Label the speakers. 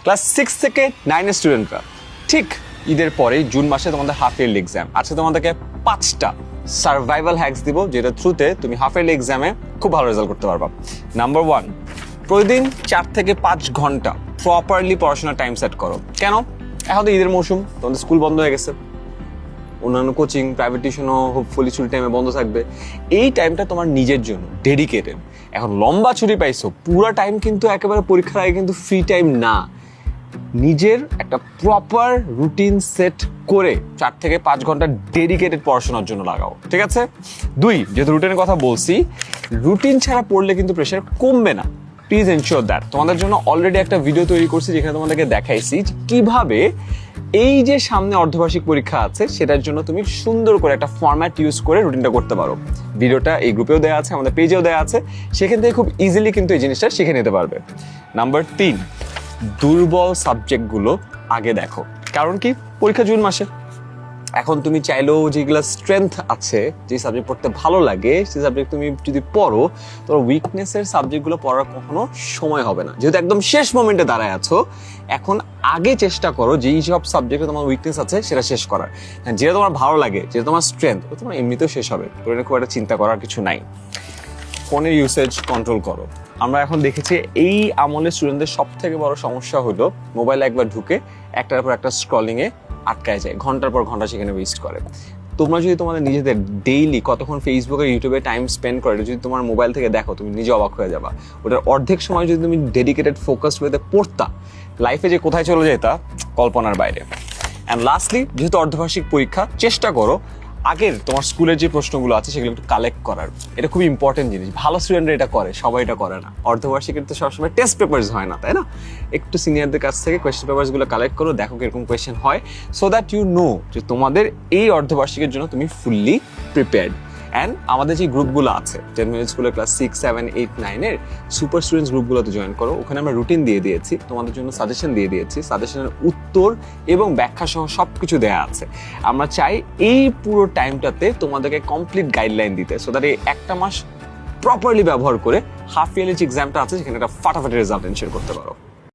Speaker 1: Class 6 থেকে 9 এর স্টুডেন্টরা ঠিক ঈদের পরে জুন মাসে তোমাদের হাফ ইয়ারলি এক্সাম আছে। তোমাদেরকে 5টা সার্ভাইভাল হ্যাকস দিব যেটা থ্রুতে তুমি হাফ ইয়ারলি এক্সামে খুব ভালো রেজাল্ট করতে পারবা। নাম্বার 1, প্রতিদিন 4 থেকে 5 ঘন্টা প্রপারলি পড়াশোনার টাইম সেট করো। কেন? এখন তো ঈদের মৌসুম, তোমাদের স্কুল বন্ধ হয়ে গেছে, অন্যান্য কোচিং প্রাইভেট টিউশনও হোপফুলি ছুটি টাইমে বন্ধ থাকবে। এই টাইমটা তোমার নিজের জন্য ডেডিকেটেড। এখন লম্বা ছুটি পাইছো, পুরো টাইম কিন্তু একেবারে পরীক্ষার আগে কিন্তু ফ্রি টাইম না। নিজের একটা প্রপার রুটিন সেট করে 4 থেকে 5 ঘন্টা ডেডিকেটেড পড়াশোনার জন্য লাগাও, ঠিক আছে? 2, যেহেতু রুটিনের কথা বলছি, রুটিন ছাড়া পড়লে কিন্তু প্রেশার কমবে না। Please ensure that. তোমাদের জন্য অলরেডি একটা ভিডিও তৈরি করছি যেখানে তোমাদেরকে দেখাইছি কিভাবে এই যে সামনে অর্ধবার্ষিক পরীক্ষা আছে সেটার জন্য তুমি সুন্দর করে একটা ফরম্যাট ইউজ করে রুটিনটা করতে পারো। ভিডিওটা এই গ্রুপেও দেওয়া আছে, আমাদের পেজেও দেওয়া আছে, সেখান থেকে খুব ইজিলি কিন্তু এই জিনিসটা শিখে নিতে পারবে। নাম্বার 3, দুর্বল সাবজেক্টগুলো আগে দেখো। কারণ কি, পরীক্ষা জুন মাসে। এখন তুমি চাইলেও যেগুলো স্ট্রেংথ আছে, যে সাবজেক্ট পড়তে ভালো লাগে সেই সাবজেক্ট তুমি যদি পড়ো, তোমার উইকনেসের সাবজেক্টগুলো পড়ার কখনো সময় হবে না। যেহেতু একদম শেষ মোমেন্টে দাঁড়ায় আছো, এখন আগে চেষ্টা করো যেই সব সাবজেক্টে তোমার উইকনেস আছে সেটা শেষ করার। যেটা তোমার ভালো লাগে, যেটা তোমার স্ট্রেংথ, ওটা তোমার এমনিতেও শেষ হবে, তো এটা খুব একটা চিন্তা করার কিছু নাই। ফোনের ইউসেজ কন্ট্রোল করো। আমরা এখন দেখেছি এই আমলের স্টুডেন্টদের সব থেকে বড় সমস্যা হলো মোবাইল একবার ঢুকে একটার পর একটা স্ক্রলিংয়ে আটকায় যায়, ঘন্টার পর ঘন্টা সেখানে ওয়েস্ট করে। তোমরা যদি তোমাদের নিজেদের ডেইলি কতক্ষণ ফেসবুক আর ইউটিউবে টাইম স্পেন্ড করে যদি তোমার মোবাইল থেকে দেখো, তুমি নিজে অবাক হয়ে যাবা। ওটার অর্ধেক সময় যদি তুমি ডেডিকেটেড ফোকাসড ওয়েতে পড়তা, লাইফে যে কোথায় চলে যেতা কল্পনার বাইরে। অ্যান্ড লাস্টলি, যেহেতু অর্ধবার্ষিক পরীক্ষা, চেষ্টা করো আগের তোমার স্কুলের যে প্রশ্নগুলো আছে সেগুলো একটু কালেক্ট করার। এটা খুবই ইম্পর্টেন্ট জিনিস। ভালো স্টুডেন্টরা এটা করে, সবাই এটা করে না। অর্ধবার্ষিকের তো সবসময় টেস্ট পেপারস হয় না, তাই না? একটু সিনিয়রদের কাছ থেকে কোয়েশ্চেন পেপারসগুলো কালেক্ট করো, দেখো কিরকম কোয়েশ্চেন হয়, সো দ্যাট ইউ নো যে তোমাদের এই অর্ধবার্ষিকের জন্য তুমি ফুললি প্রিপেয়ার্ড। অ্যান্ড আমাদের যে গ্রুপগুলো আছে 10 মিনিট স্কুলের ক্লাস 6, 7, 8, 9 এর সুপার স্টুডেন্টস গ্রুপগুলোতে জয়েন করো। ওখানে আমরা রুটিন দিয়ে দিয়েছি, তোমাদের জন্য সাজেশন দিয়ে দিয়েছি, সাজেশনের উত্তর এবং ব্যাখ্যা সহ সব কিছু দেওয়া আছে। আমরা চাই এই পুরো টাইমটাতে তোমাদেরকে কমপ্লিট গাইডলাইন দিতে, সো দ্যাট এই একটা মাস প্রপারলি ব্যবহার করে হাফ ইয়ারলি যে এক্সামটা আছে সেখানে একটা ফাটাফাটি রেজাল্ট এনশিওর করতে পারো।